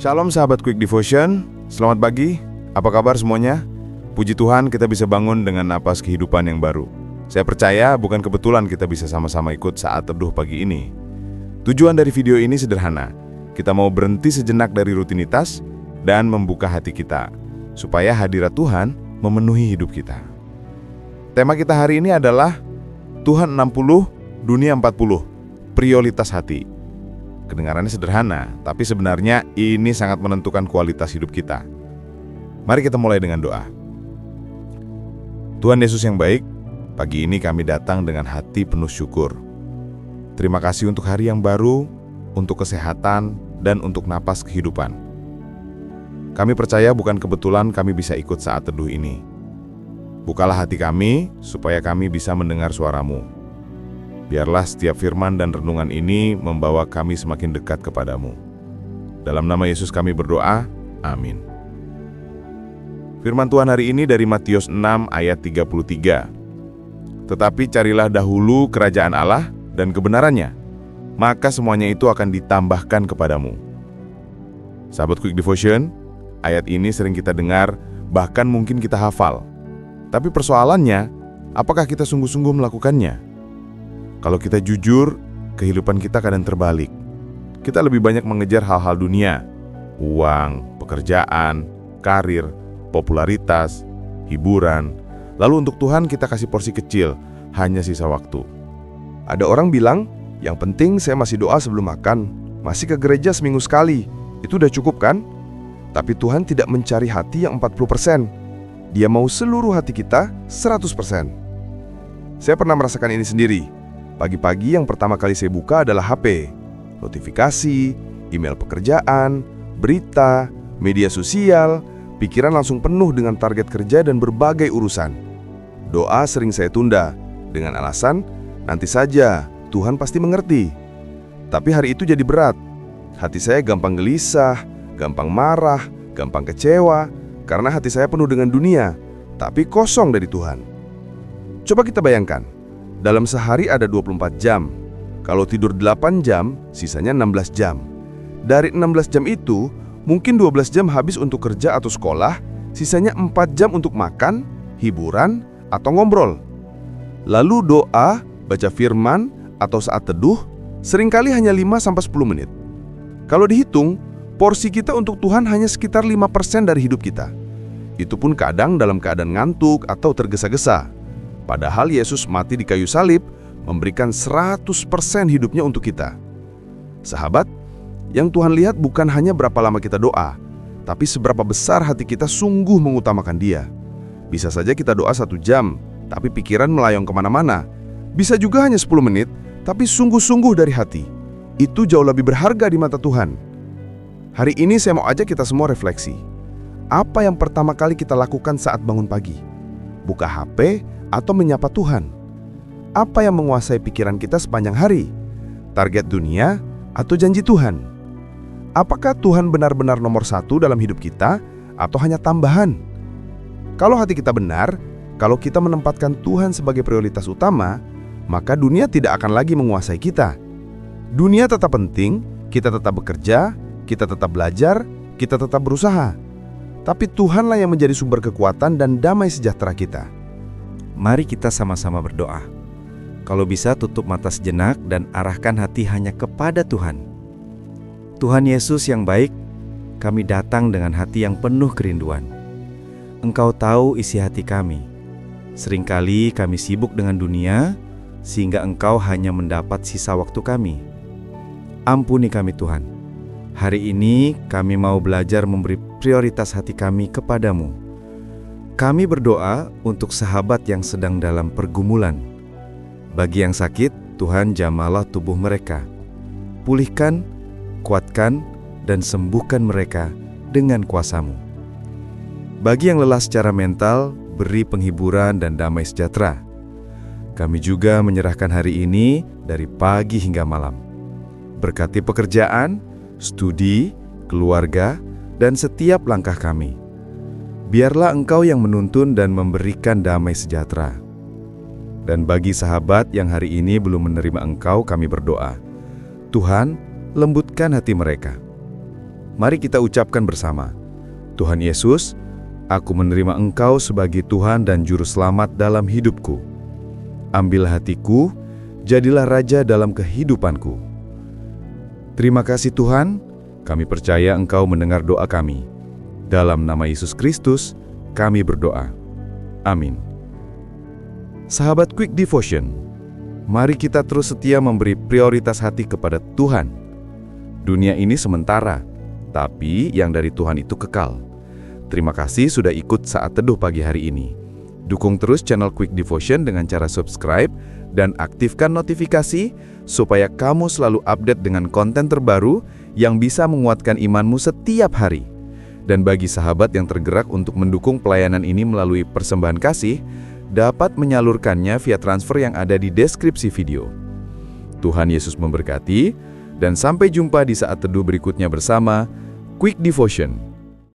Shalom sahabat Quick Devotion, selamat pagi, apa kabar semuanya? Puji Tuhan kita bisa bangun dengan napas kehidupan yang baru. Saya percaya bukan kebetulan kita bisa sama-sama ikut saat teduh pagi ini. Tujuan dari video ini sederhana, kita mau berhenti sejenak dari rutinitas dan membuka hati kita, supaya hadirat Tuhan memenuhi hidup kita. Tema kita hari ini adalah Tuhan 60, dunia 40, prioritas hati. Kedengarannya sederhana, tapi sebenarnya ini sangat menentukan kualitas hidup kita. Mari kita mulai dengan doa. Tuhan Yesus yang baik, pagi ini kami datang dengan hati penuh syukur. Terima kasih untuk hari yang baru, untuk kesehatan, dan untuk napas kehidupan. Kami percaya bukan kebetulan kami bisa ikut saat teduh ini. Bukalah hati kami, supaya kami bisa mendengar suara-Mu. Biarlah setiap firman dan renungan ini membawa kami semakin dekat kepadamu. Dalam nama Yesus kami berdoa, amin. Firman Tuhan hari ini dari Matius 6 ayat 33. Tetapi carilah dahulu kerajaan Allah dan kebenarannya, maka semuanya itu akan ditambahkan kepadamu. Sahabat Quick Devotion, ayat ini sering kita dengar, bahkan mungkin kita hafal. Tapi persoalannya, apakah kita sungguh-sungguh melakukannya? Kalau kita jujur, kehidupan kita kadang terbalik. Kita lebih banyak mengejar hal-hal dunia, uang, pekerjaan, karir, popularitas, hiburan. Lalu untuk Tuhan kita kasih porsi kecil, hanya sisa waktu. Ada orang bilang, yang penting saya masih doa sebelum makan, masih ke gereja seminggu sekali, itu udah cukup kan? Tapi Tuhan tidak mencari hati yang 40%. Dia mau seluruh hati kita 100%. Saya pernah merasakan ini sendiri. Pagi-pagi yang pertama kali saya buka adalah HP, notifikasi, email pekerjaan, berita, media sosial, pikiran langsung penuh dengan target kerja dan berbagai urusan. Doa sering saya tunda, dengan alasan, nanti saja, Tuhan pasti mengerti. Tapi hari itu jadi berat. Hati saya gampang gelisah, gampang marah, gampang kecewa, karena hati saya penuh dengan dunia, tapi kosong dari Tuhan. Coba kita bayangkan, dalam sehari ada 24 jam. Kalau tidur 8 jam, sisanya 16 jam. Dari 16 jam itu, mungkin 12 jam habis untuk kerja atau sekolah, sisanya 4 jam untuk makan, hiburan, atau ngobrol. Lalu doa, baca firman, atau saat teduh, seringkali hanya 5-10 menit. Kalau dihitung, porsi kita untuk Tuhan hanya sekitar 5% dari hidup kita. Itu pun kadang dalam keadaan ngantuk atau tergesa-gesa. Padahal Yesus mati di kayu salib, memberikan 100% hidupnya untuk kita. Sahabat, yang Tuhan lihat bukan hanya berapa lama kita doa, tapi seberapa besar hati kita sungguh mengutamakan Dia. Bisa saja kita doa 1 jam, tapi pikiran melayang kemana-mana. Bisa juga hanya 10 menit, tapi sungguh-sungguh dari hati. Itu jauh lebih berharga di mata Tuhan. Hari ini saya mau ajak kita semua refleksi. Apa yang pertama kali kita lakukan saat bangun pagi? Buka HP atau menyapa Tuhan? Apa yang menguasai pikiran kita sepanjang hari? Target dunia atau janji Tuhan? Apakah Tuhan benar-benar nomor 1 dalam hidup kita atau hanya tambahan? Kalau hati kita benar, kalau kita menempatkan Tuhan sebagai prioritas utama, maka dunia tidak akan lagi menguasai kita. Dunia tetap penting, kita tetap bekerja, kita tetap belajar, kita tetap berusaha. Tapi Tuhanlah yang menjadi sumber kekuatan dan damai sejahtera kita. Mari kita sama-sama berdoa. Kalau bisa tutup mata sejenak dan arahkan hati hanya kepada Tuhan. Tuhan Yesus yang baik, kami datang dengan hati yang penuh kerinduan. Engkau tahu isi hati kami. Seringkali kami sibuk dengan dunia, sehingga Engkau hanya mendapat sisa waktu kami. Ampuni kami Tuhan. Hari ini kami mau belajar memberi prioritas hati kami kepadamu. Kami berdoa untuk sahabat yang sedang dalam pergumulan. Bagi yang sakit, Tuhan jamahlah tubuh mereka. Pulihkan, kuatkan, dan sembuhkan mereka dengan kuasa-Mu. Bagi yang lelah secara mental, beri penghiburan dan damai sejahtera. Kami juga menyerahkan hari ini dari pagi hingga malam. Berkati pekerjaan, studi, keluarga, dan setiap langkah kami. Biarlah Engkau yang menuntun dan memberikan damai sejahtera. Dan bagi sahabat yang hari ini belum menerima Engkau, kami berdoa, Tuhan, lembutkan hati mereka. Mari kita ucapkan bersama. Tuhan Yesus, aku menerima Engkau sebagai Tuhan dan Juru Selamat dalam hidupku. Ambil hatiku, jadilah Raja dalam kehidupanku. Terima kasih Tuhan, kami percaya Engkau mendengar doa kami. Dalam nama Yesus Kristus, kami berdoa. Amin. Sahabat Quick Devotion, mari kita terus setia memberi prioritas hati kepada Tuhan. Dunia ini sementara, tapi yang dari Tuhan itu kekal. Terima kasih sudah ikut Saat Teduh pagi hari ini. Dukung terus channel Quick Devotion dengan cara subscribe dan aktifkan notifikasi supaya kamu selalu update dengan konten terbaru yang bisa menguatkan imanmu setiap hari. Dan bagi sahabat yang tergerak untuk mendukung pelayanan ini melalui persembahan kasih, dapat menyalurkannya via transfer yang ada di deskripsi video. Tuhan Yesus memberkati, dan sampai jumpa di Saat Teduh berikutnya bersama Quick Devotion.